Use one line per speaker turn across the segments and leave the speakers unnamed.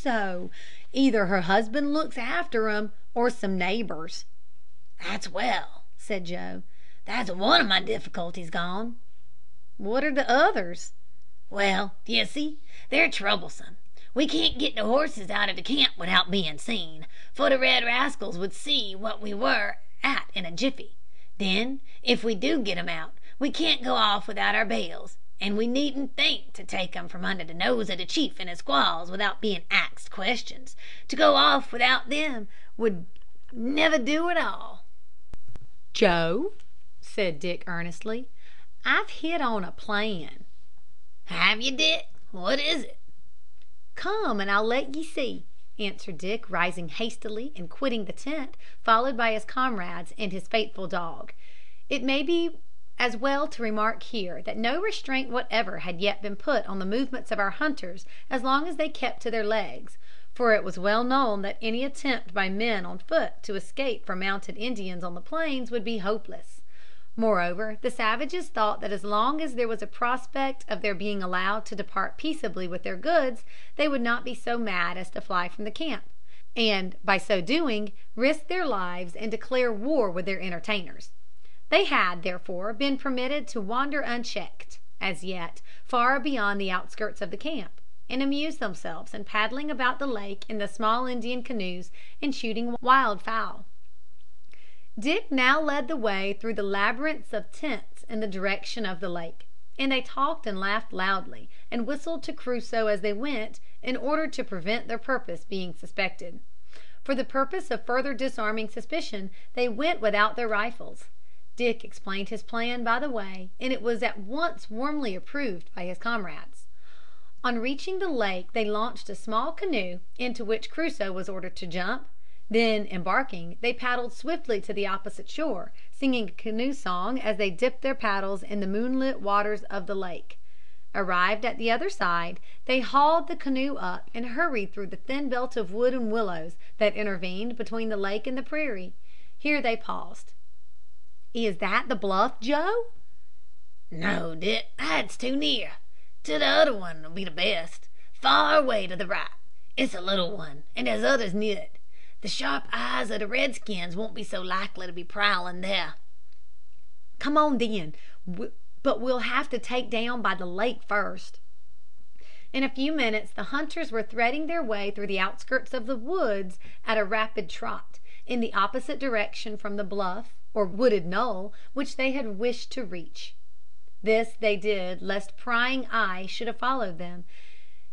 Crusoe. Either her husband looks after 'em, or some neighbors." "That's well," said Joe. "That's one of my difficulties gone." "What are the others?" "Well, d'ye see, they're troublesome. We can't get the horses out of the camp without being seen, for the red rascals would see what we were at in a jiffy. Then, if we do get 'em out, we can't go off without our bales, and we needn't think to take 'em from under the nose of the chief and his squaws without being axed questions. To go off without them would never do at all." "Joe," said Dick earnestly, "I've hit on a plan." "Have you, Dick? What is it?" "Come and I'll let ye see," answered Dick, rising hastily and quitting the tent, followed by his comrades and his faithful dog. It may be as well to remark here that no restraint whatever had yet been put on the movements of our hunters as long as they kept to their legs, for it was well known that any attempt by men on foot to escape from mounted Indians on the plains would be hopeless. Moreover, the savages thought that as long as there was a prospect of their being allowed to depart peaceably with their goods, they would not be so mad as to fly from the camp, and, by so doing, risk their lives and declare war with their entertainers. They had, therefore, been permitted to wander unchecked, as yet, far beyond the outskirts of the camp, and amuse themselves in paddling about the lake in the small Indian canoes and shooting wild fowl. Dick now led the way through the labyrinths of tents in the direction of the lake, and they talked and laughed loudly, and whistled to Crusoe as they went, in order to prevent their purpose being suspected. For the purpose of further disarming suspicion, they went without their rifles. Dick explained his plan by the way, and it was at once warmly approved by his comrades. On reaching the lake they launched a small canoe, into which Crusoe was ordered to jump. Then, embarking, they paddled swiftly to the opposite shore, singing a canoe song as they dipped their paddles in the moonlit waters of the lake. Arrived at the other side, they hauled the canoe up and hurried through the thin belt of wood and willows that intervened between the lake and the prairie. Here they paused. "Is that the bluff, Joe?" "No, Dick, that's too near. To the other one'll be the best. Far away to the right. It's a little one, and there's others near it. The sharp eyes of the redskins won't be so likely to be prowling there." "Come on, then. But we'll have to take down by the lake first." In a few minutes the hunters were threading their way through the outskirts of the woods at a rapid trot, in the opposite direction from the bluff, or wooded knoll, which they had wished to reach. This they did lest prying eyes should have followed them.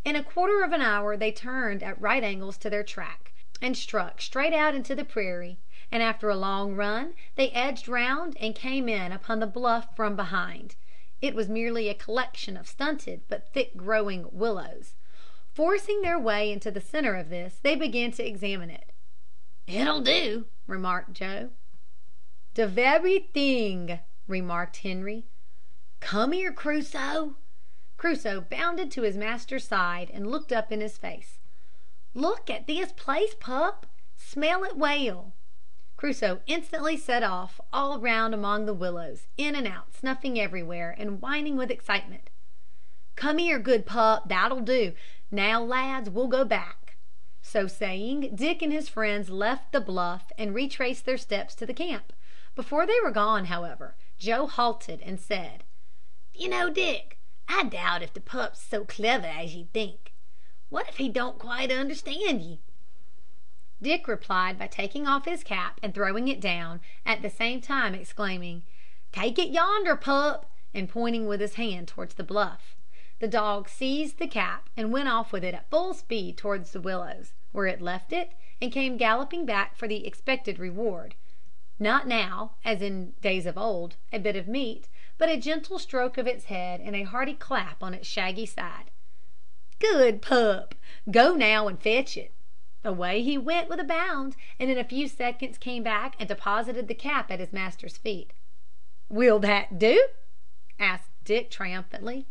In a quarter of an hour they turned at right angles to their track, and struck straight out into the prairie, and after a long run they edged round and came in upon the bluff from behind. It was merely a collection of stunted but thick growing willows. Forcing their way into the center of this, they began to examine it. "It'll do," remarked Joe. "The very thing," remarked Henri. "Come here, Crusoe." Crusoe bounded to his master's side and looked up in his face. "Look at this place, pup. Smell it well." Crusoe instantly set off all round among the willows, in and out, snuffing everywhere, and whining with excitement. "Come here, good pup, that'll do. Now, lads, we'll go back." So saying, Dick and his friends left the bluff and retraced their steps to the camp. Before they were gone, however, Joe halted and said, "You know, Dick, I doubt if the pup's so clever as ye think. What if he don't quite understand ye?" Dick replied by taking off his cap and throwing it down, at the same time exclaiming, "Take it yonder, pup," and pointing with his hand towards the bluff. The dog seized the cap and went off with it at full speed towards the willows, where it left it and came galloping back for the expected reward. Not now, as in days of old, a bit of meat, but a gentle stroke of its head and a hearty clap on its shaggy side. "Good pup. Go now and fetch it." Away he went with a bound, and in a few seconds came back and deposited the cap at his master's feet. "Will that do?" asked Dick triumphantly.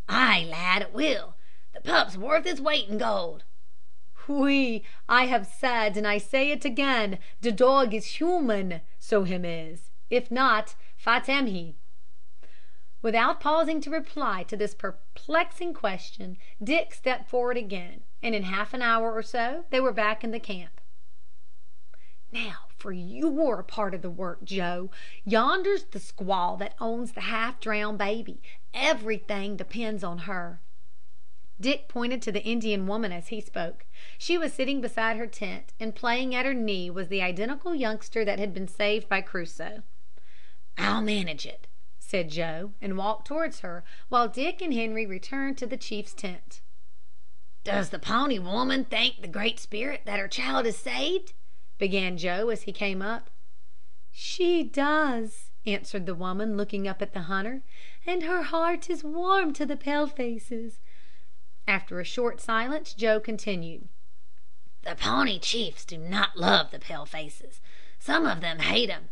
"Ay, lad, it will. The pup's worth its weight in gold." "Oui, I have said, and I say it again, the dog is human, so him is. If not, fat am he?" Without pausing to reply to this perplexing question, Dick stepped forward again, and in half an hour or so they were back in the camp. "Now for your part of the work, Joe. Yonder's the squaw that owns the half-drowned baby. Everything depends on her." Dick pointed to the Indian woman as he spoke. She was sitting beside her tent, and playing at her knee was the identical youngster that had been saved by Crusoe. "I'll manage it," said Joe, and walked towards her, while Dick and Henry returned to the chief's tent. "Does the Pawnee woman thank the Great Spirit that her child is saved?" began Joe as he came up. "She does," answered the woman, looking up at the hunter, "and her heart is warm to the palefaces." After a short silence Joe continued: "The Pawnee chiefs do not love the palefaces. Some of them hate 'em."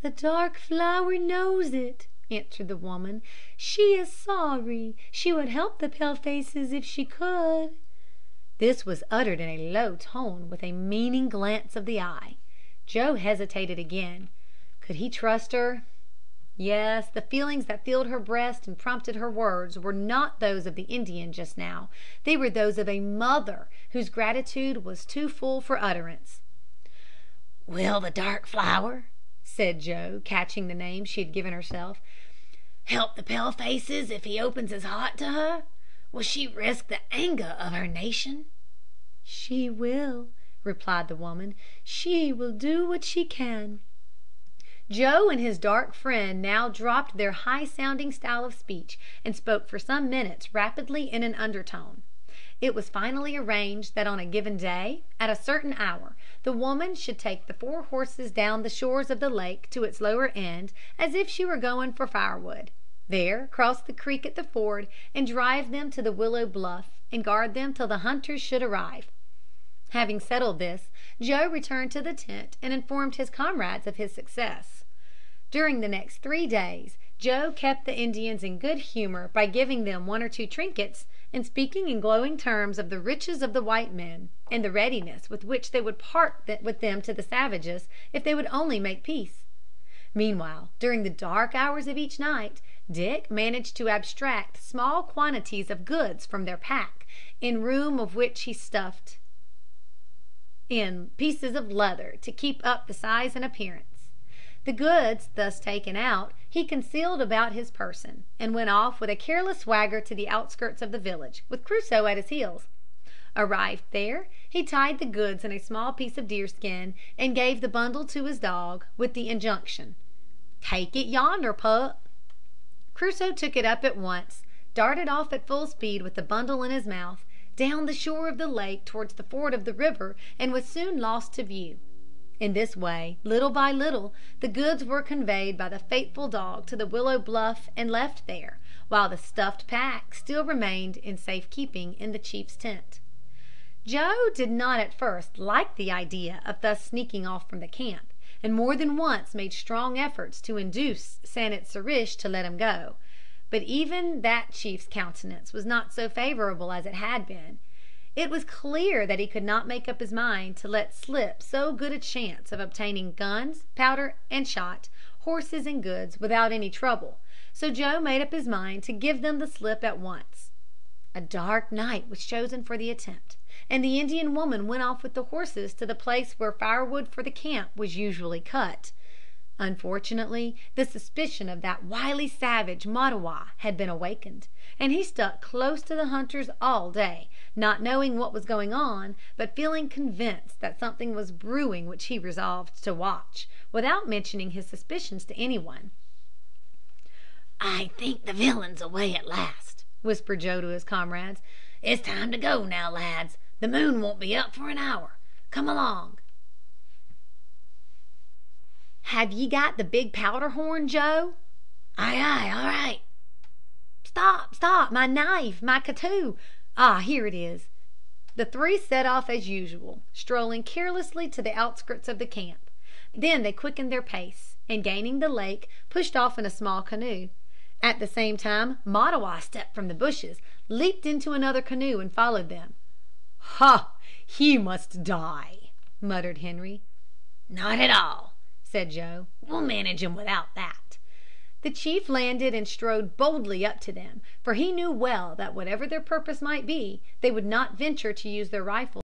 "The dark flower knows it," answered the woman. "She is sorry. She would help the palefaces if she could." This was uttered in a low tone, with a meaning glance of the eye. Joe hesitated again. Could he trust her? Yes, the feelings that filled her breast and prompted her words were not those of the Indian just now. They were those of a mother whose gratitude was too full for utterance. "Will the dark flower," said Joe, catching the name she had given herself, "help the palefaces if he opens his heart to her? Will she risk the anger of her nation?" "She will," replied the woman. "She will do what she can." Joe and his dark friend now dropped their high-sounding style of speech, and spoke for some minutes rapidly in an undertone. It was finally arranged that on a given day, at a certain hour, the woman should take the 4 horses down the shores of the lake to its lower end, as if she were going for firewood. There cross the creek at the ford, and drive them to the willow bluff, and guard them till the hunters should arrive. Having settled this, Joe returned to the tent and informed his comrades of his success. During the next 3 days Joe kept the Indians in good humor by giving them 1 or 2 trinkets, and speaking in glowing terms of the riches of the white men, and the readiness with which they would part with them to the savages if they would only make peace. Meanwhile, during the dark hours of each night, Dick managed to abstract small quantities of goods from their pack, in room of which he stuffed in pieces of leather to keep up the size and appearance. The goods thus taken out he concealed about his person, and went off with a careless swagger to the outskirts of the village, with Crusoe at his heels. Arrived there, he tied the goods in a small piece of deerskin, and gave the bundle to his dog, with the injunction, "Take it yonder, pup." Crusoe took it up at once, darted off at full speed with the bundle in his mouth, down the shore of the lake towards the ford of the river, and was soon lost to view. In this way, little by little, the goods were conveyed by the faithful dog to the willow bluff and left there, while the stuffed pack still remained in safe keeping in the chief's tent. Joe did not at first like the idea of thus sneaking off from the camp, and more than once made strong efforts to induce San it sa rish to let him go. But even that chief's countenance was not so favorable as it had been. It was clear that he could not make up his mind to let slip so good a chance of obtaining guns, powder and shot, horses and goods, without any trouble, so Joe made up his mind to give them the slip at once. A dark night was chosen for the attempt, and the Indian woman went off with the horses to the place where firewood for the camp was usually cut. Unfortunately, the suspicion of that wily savage Mattawa had been awakened, and he stuck close to the hunters all day, not knowing what was going on, but feeling convinced that something was brewing which he resolved to watch, without mentioning his suspicions to any one. "I think the villain's away at last," whispered Joe to his comrades. "It's time to go now, lads. The moon won't be up for an hour. Come along." "Have ye got the big powder horn, Joe?" "Aye, aye, all right." "Stop, my knife, my catoo. Here it is." The 3 set off as usual, strolling carelessly to the outskirts of the camp. Then they quickened their pace, and gaining the lake, pushed off in a small canoe. At the same time Mattawa stepped from the bushes, leaped into another canoe, and followed them. "Ha! He must die," muttered Henry. "Not at all," said Joe. "We'll manage him without that." The chief landed and strode boldly up to them, for he knew well that whatever their purpose might be they would not venture to use their rifles.